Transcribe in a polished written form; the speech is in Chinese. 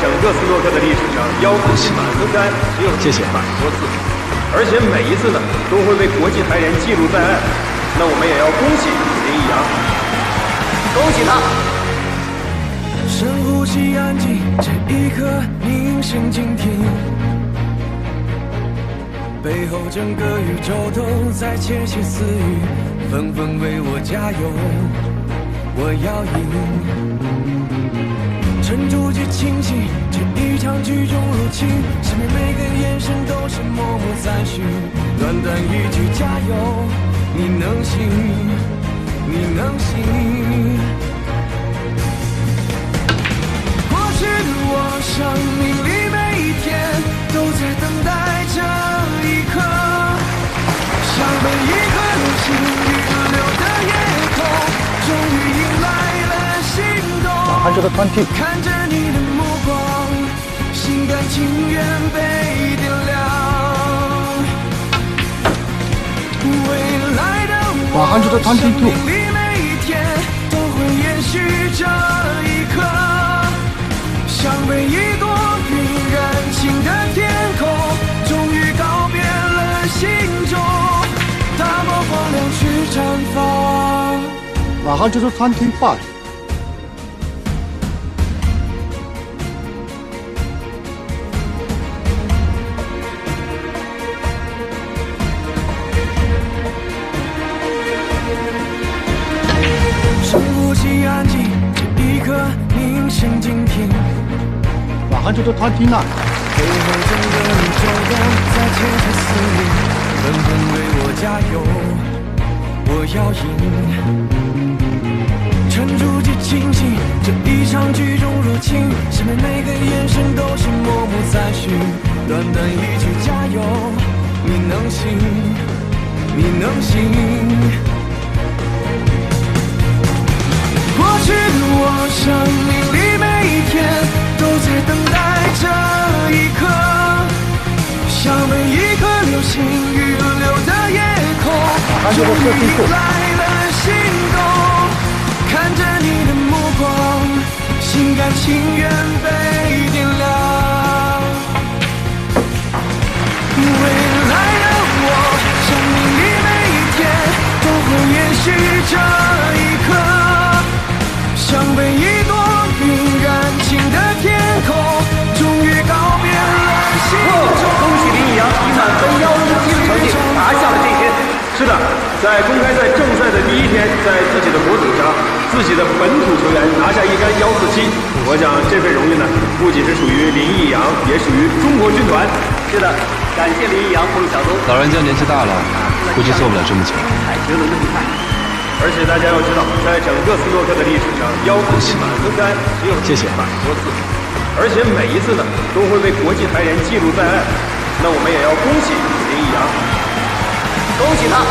整个斯诺克的历史上，腰子期满分杆只有100多次，而且每一次呢都会被国际台联记录在案。那我们也要恭喜林逸阳，恭喜他！深呼吸，安静，这一刻凝神静听，背后整个宇宙都在窃窃私语，纷纷为我加油，我要赢。沉住气，清醒，这一场剧中入侵，身边每个眼神都是默默赞许，短短一句加油，你能行，你能行。过去的我，生命里每一天都在等待这一刻，像每一颗流星雨流的夜空，终于迎来了心动。看着你的目光，心甘情愿被点亮。未来的我，生命里每一天都会延续这一刻，像被一朵云燃情的天空，终于告别了心中，大漠荒凉去绽放。马上就是25。深呼吸，安静，这一刻凝神静听，马上就是29。背后整个宇宙都在窃窃私语，纷纷为我加油，我要赢。沉住气，清醒，这一场剧中入侵，身边每个眼神都是默默赞许，短短一句加油，你能行，你能行。过去的我，生命里每一天都在等待这一刻，像每一颗流星雨流的夜空，终于迎来了心动。看着你的目光，心甘情愿被点亮。未来的我，生命里每一天都会延续这一刻，像被一朵云燃情的天空，终于告别了心中。恭喜林逸阳以满分157的成绩拿下了这一天。是的，在公开赛正赛的第一天，在自己的国土上，自己的本土球员拿下一杆147，我想这份荣誉呢，不仅是属于林逸阳，也属于中国军团。是的，感谢林逸阳、彭晓东。老人家年纪大了，估计做不了这么久。太绝伦的比赛。而且大家要知道，在整个斯诺克的历史上，腰子期满分杆只有100多次，而且每一次呢都会被国际台联记录在案。那我们也要恭喜林逸阳，恭喜他！